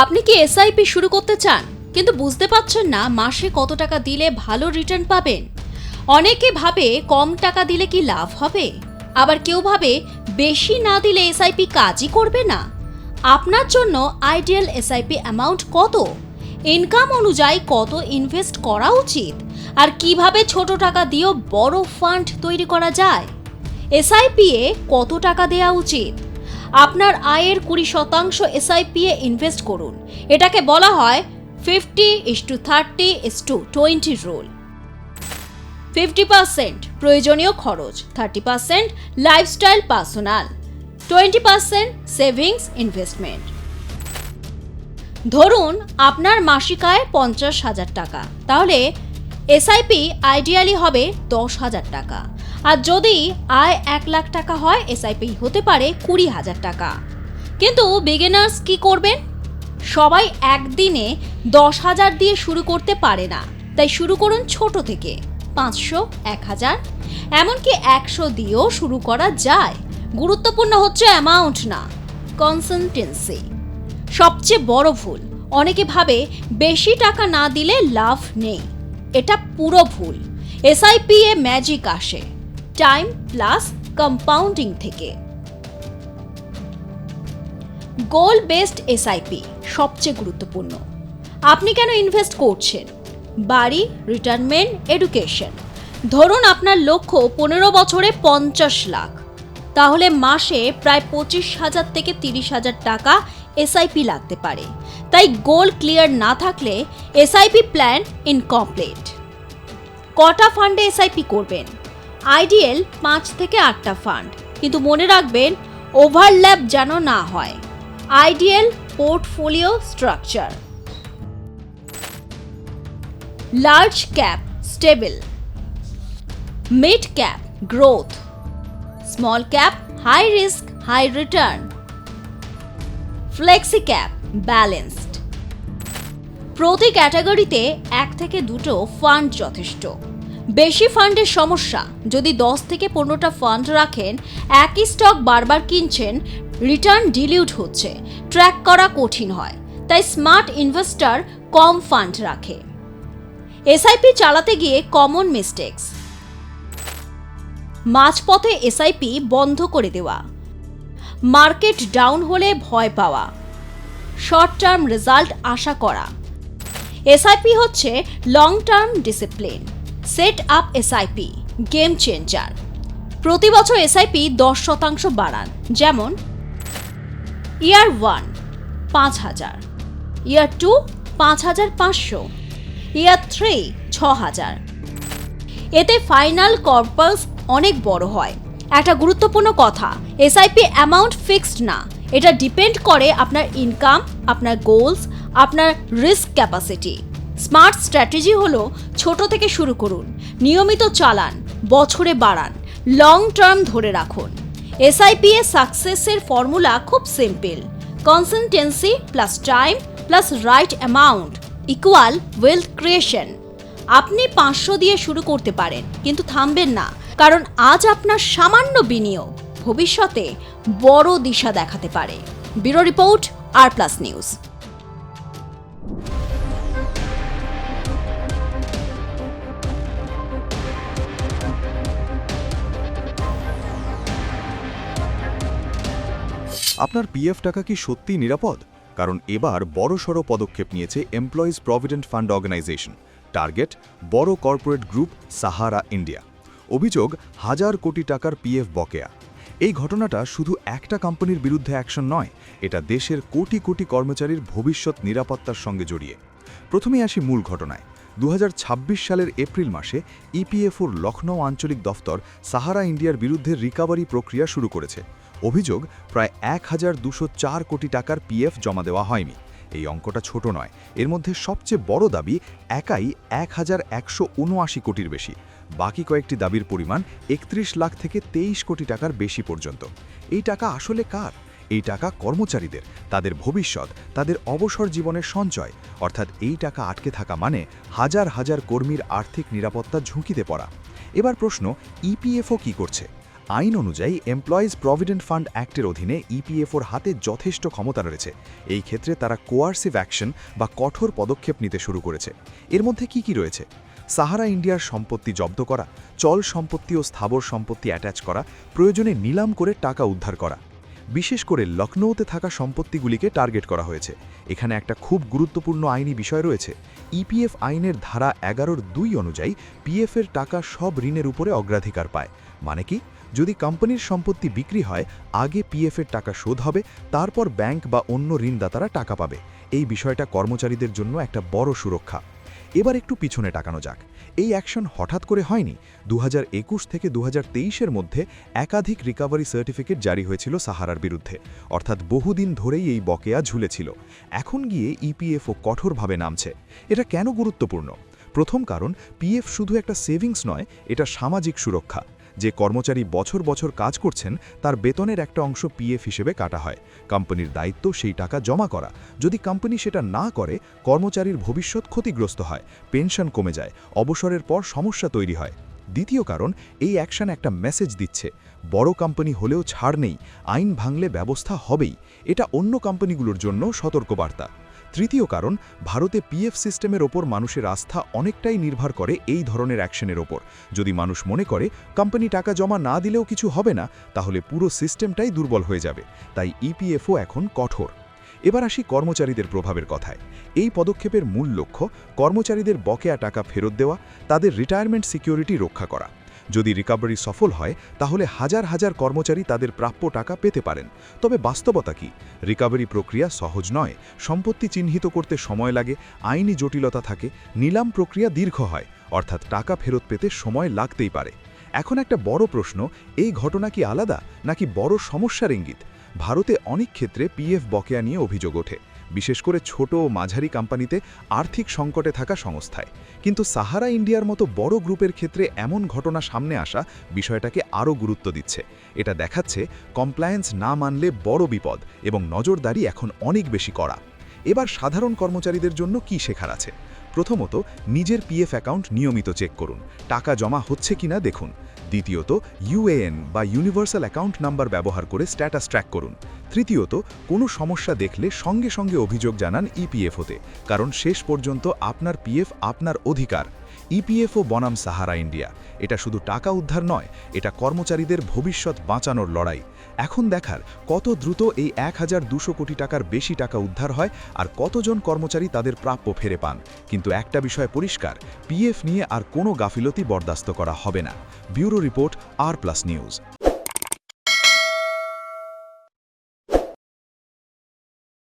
আপনি কি এসআইপি শুরু করতে চান কিন্তু বুঝতে পারছেন না মাসে কত টাকা দিলে ভালো রিটার্ন পাবেন? অনেকে ভাবে কম টাকা দিলে কি লাভ হবে, আবার কেউ ভাবে বেশি না দিলে এসআইপি কাজই করবে না। আপনার জন্য আইডিয়াল এসআইপি অ্যামাউন্ট কত, ইনকাম অনুযায়ী কত ইনভেস্ট করা উচিত, আর কিভাবে ছোট টাকা দিয়েও বড় ফান্ড তৈরি করা যায়? এসআইপি এ কত টাকা দেওয়া উচিত? আপনার আয়ের 20% এসআইপি এ ইনভেস্ট করুন। এটাকে বলা হয় 50:30:20 রুল। 50% প্রয়োজনীয় খরচ, 30% লাইফস্টাইল পার্সোনাল, 20% সেভিংস ইনভেস্টমেন্ট। ধরুন আপনার মাসিক আয় 50,000 টাকা, তাহলে এসআইপি আইডিয়ালি হবে 10,000 টাকা। আর যদি আয় 1 লাখ টাকা হয়, এসআইপি হতে পারে 20,000 টাকা। কিন্তু বিগিনার্স কি করবেন? সবাই একদিনে 10,000 দিয়ে শুরু করতে পারে না, তাই শুরু করুন ছোট থেকে। 500, 1000, এমনকি 100 দিয়েও শুরু করা যায়। গুরুত্বপূর্ণ হচ্ছে অ্যামাউন্ট না, কনসিস্টেন্সি। সবচেয়ে বড় ভুল, অনেকে ভাবে বেশি টাকা না দিলে লাভ নেই। এটা পুরো ভুল। এসআইপি এ ম্যাজিক আসে টাইম প্লাস কম্পাউন্ডিং থেকে। গোল বেসড এসআইপি সবচেয়ে গুরুত্বপূর্ণ। আপনি কেন ইনভেস্ট করছেন? বাড়ি, রিটায়ারমেন্ট, এডুকেশন। ধরুন আপনার লক্ষ্য 15 বছরে 50 লাখ, তাহলে মাসে প্রায় 25,000 থেকে 30,000 টাকা এসআইপি লাগতে পারে। তাই গোল ক্লিয়ার না থাকলে এসআইপি প্ল্যান ইনকমপ্লিট। কটা ফান্ডে এসআইপি করবেন? আইডিয়াল 5 থেকে 8টা ফান্ড, কিন্তু মনে রাখবেন ওভারল্যাপ যেন না হয়। Ideal portfolio structure: large cap stable, mid cap growth, small cap high risk high return, flexi cap balanced. প্রতি ক্যাটাগরিতে 1 থেকে 2টো ফান্ড যথেষ্ট। বেশি ফান্ডের সমস্যা, যদি 10 থেকে 15টা ফান্ড রাখেন, একই স্টক বারবার কিনছেন, রিটার্ন ডিলিউট হচ্ছে, ট্র্যাক করা কঠিন হয়। তাই স্মার্ট ইনভেস্টর কম ফান্ড রাখে। এসআইপি চালাতে গিয়ে কমন মিস্টেকস: মাঝপথে এসআইপি বন্ধ করে দেওয়া, মার্কেট ডাউন হলে ভয় পাওয়া, শর্ট টার্ম রেজাল্ট আশা করা। এসআইপি হচ্ছে long term discipline. Set up SIP game changer. প্রতি বছর এসআইপি 10% বাড়ান, যেমন ইয়ার 1 5,000, ইয়ার 2 5,500, ইয়ার 3 6,000। এতে ফাইনাল কর্পাস অনেক বড় হয়। একটা গুরুত্বপূর্ণ কথা, এসআইপি অ্যামাউন্ট ফিক্সড না, এটা ডিপেন্ড করে আপনার ইনকাম, আপনার গোলস, আপনার রিস্ক ক্যাপাসিটি। স্মার্ট স্ট্র্যাটেজি হলো ছোট থেকে শুরু করুন, নিয়মিত চালান, বছরে বাড়ান, লং টার্ম ধরে রাখুন। এসআইপি এর সাকসেসের ফর্মুলা খুব simple: consistency plus time plus right amount equal wealth creation. আপনি 500 দিয়ে শুরু করতে পারেন, কিন্তু থামবেন না, কারণ আজ আপনার সামান্য বিনিয়োগ ভবিষ্যতে বড় দিশা দেখাতে পারে। Bureau report, R plus news. আপনার পিএফ টাকা কি সত্যিই নিরাপদ? কারণ এবার বড়সড় পদক্ষেপ নিয়েছে employees provident fund organisation. Target বড় কর্পোরেট গ্রুপ সাহারা ইন্ডিয়া। অভিযোগ 1000 কোটি টাকার পিএফ বকেয়া। এই ঘটনাটা শুধু একটা কোম্পানির বিরুদ্ধে অ্যাকশন নয়, এটা দেশের কোটি কোটি কর্মচারীর ভবিষ্যৎ নিরাপত্তার সঙ্গে জড়িয়ে। প্রথমে আসি মূল ঘটনায়। 2026 সালের এপ্রিল মাসে ইপিএফওর লখনৌ আঞ্চলিক দফতর সাহারা ইন্ডিয়ার বিরুদ্ধে রিকভারি প্রক্রিয়া শুরু করেছে। অভিযোগ প্রায় 1204 কোটি টাকার পিএফ জমা দেওয়া হয়নি। এই অঙ্কটা ছোট নয়, এর মধ্যে সবচেয়ে বড় দাবি একাই 1179 কোটির বেশি। বাকি কয়েকটি দাবির পরিমাণ 31 লাখ থেকে 23 কোটি টাকার বেশি পর্যন্ত। এই টাকা আসলে কার? এই টাকা কর্মচারীদের, তাদের ভবিষ্যৎ, তাদের অবসর জীবনের সঞ্চয়। অর্থাৎ এই টাকা আটকে থাকা মানে হাজার হাজার কর্মীর আর্থিক নিরাপত্তা ঝুঁকিতে পড়া। এবার প্রশ্ন, ইপিএফও কি করছে? আইন অনুযায়ী এমপ্লয়িজ প্রভিডেন্ট ফান্ড অ্যাক্টের অধীনে ইপিএফওর হাতে যথেষ্ট ক্ষমতা রয়েছে। এই ক্ষেত্রে তারা কোয়ার্সিভ অ্যাকশন বা কঠোর পদক্ষেপ নিতে শুরু করেছে। এর মধ্যে কি রয়েছে? সাহারা ইন্ডিয়ার সম্পত্তি জব্দ করা, চল সম্পত্তি ও স্থাবর সম্পত্তি অ্যাটাচ করা, প্রয়োজনে নিলাম করে টাকা উদ্ধার করা। বিশেষ করে লখনৌতে থাকা সম্পত্তিগুলিকে টার্গেট করা হয়েছে। এখানে একটা খুব গুরুত্বপূর্ণ আইনি বিষয় রয়েছে। ইপিএফ আইনের ধারা 11(2) অনুযায়ী পিএফের টাকা সব ঋণের উপরে অগ্রাধিকার পায়। মানে কি? যদি কোম্পানির সম্পত্তি বিক্রি হয়, আগে পিএফের টাকা শোধ হবে, তারপর ব্যাংক বা অন্য ঋণদাতারা টাকা পাবে। এই বিষয়টা কর্মচারীদের জন্য একটা বড় সুরক্ষা। এবার একটু পিছনে তাকানো যাক। এই অ্যাকশন হঠাৎ করে হয়নি। 2021 থেকে 2023-এর মধ্যে একাধিক রিকভারি সার্টিফিকেট জারি হয়েছিল সাহারার বিরুদ্ধে, অর্থাৎ বহুদিন ধরেই এই বকেয়া ঝুলেছিল। এখন গিয়ে ইপিএফও কঠোরভাবে নামছে। এটা কেন গুরুত্বপূর্ণ? প্রথম কারণ, পিএফ শুধু একটা সেভিংস নয়, এটা সামাজিক সুরক্ষা। যে কর্মচারী বছর বছর কাজ করছেন, তার বেতনের একটা অংশ পিএফ হিসেবে কাটা হয়। কোম্পানির দায়িত্ব সেই টাকা জমা করা। যদি কোম্পানি সেটা না করে, কর্মচারীর ভবিষ্যৎ ক্ষতিগ্রস্ত হয়, পেনশন কমে যায়, অবসরের পর সমস্যা তৈরি হয়। দ্বিতীয় কারণ, এই অ্যাকশন একটা মেসেজ দিচ্ছে, বড় কোম্পানি হলেও ছাড় নেই, আইন ভাঙলে ব্যবস্থা হবেই। এটা অন্য কোম্পানিগুলোর জন্য সতর্কবার্তা। তৃতীয় কারণ, ভারতে পিএফ সিস্টেমের ওপর মানুষের আস্থা অনেকটাই নির্ভর করে এই ধরনের অ্যাকশনের ওপর। যদি মানুষ মনে করে কোম্পানি টাকা জমা না দিলেও কিছু হবে না, তাহলে পুরো সিস্টেমটাই দুর্বল হয়ে যাবে। তাই ইপিএফও এখন কঠোর। এবার আসি কর্মচারীদের প্রভাবের কথায়। এই পদক্ষেপের মূল লক্ষ্য কর্মচারীদের বকেয়া টাকা ফেরত দেওয়া, তাদের রিটায়ারমেন্ট সিকিউরিটি রক্ষা করা। যদি রিকভারি সফল হয়, তাহলে হাজার হাজার কর্মচারী তাদের প্রাপ্য টাকা পেতে পারেন। তবে বাস্তবতা কি? রিকভারি প্রক্রিয়া সহজ নয়। সম্পত্তি চিহ্নিত করতে সময় লাগে, আইনি জটিলতা থাকে, নিলাম প্রক্রিয়া দীর্ঘ হয়, অর্থাৎ টাকা ফেরত পেতে সময় লাগতেই পারে। এখন একটা বড় প্রশ্ন, এই ঘটনা কি আলাদা নাকি বড় সমস্যার ইঙ্গিত? ভারতে অনেক ক্ষেত্রে পিএফ বকেয়া নিয়ে অভিযোগ ওঠে, বিশেষ করে ছোট ও মাঝারি কোম্পানিতে, আর্থিক সংকটে থাকা সংস্থায়। কিন্তু সাহারা ইন্ডিয়ার মতো বড় গ্রুপের ক্ষেত্রে এমন ঘটনা সামনে আসা বিষয়টাকে আরও গুরুত্ব দিচ্ছে। এটা দেখাচ্ছে কমপ্লায়েন্স না মানলে বড় বিপদ, এবং নজরদারি এখন অনেক বেশি কড়া। এবার সাধারণ কর্মচারীদের জন্য কি শেখার আছে? প্রথমত, নিজের পিএফ অ্যাকাউন্ট নিয়মিত চেক করুন, টাকা জমা হচ্ছে কিনা দেখুন। দ্বিতীয়ত, ইউএএন বা ইউনিভার্সাল অ্যাকাউন্ট নাম্বার ব্যবহার করে স্ট্যাটাস ট্র্যাক করুন। তৃতীয়ত, কোনো সমস্যা দেখলে সঙ্গে সঙ্গে অভিযোগ জানান ইপিএফওতে, কারণ শেষ পর্যন্ত আপনার পিএফ আপনার অধিকার। ইপিএফও বনাম সাহারা ইন্ডিয়া, এটা শুধু টাকা উদ্ধার নয়, এটা কর্মচারীদের ভবিষ্যৎ বাঁচানোর লড়াই। এখন দেখার কত দ্রুত এই 1200 কোটি টাকার বেশি টাকা উদ্ধার হয় আর কতজন কর্মচারী তাদের প্রাপ্য ফিরে পান। কিন্তু একটা বিষয় পরিষ্কার, পিএফ নিয়ে আর কোনো গাফিলতি বরদাস্ত করা হবে না। Bureau report, R plus news.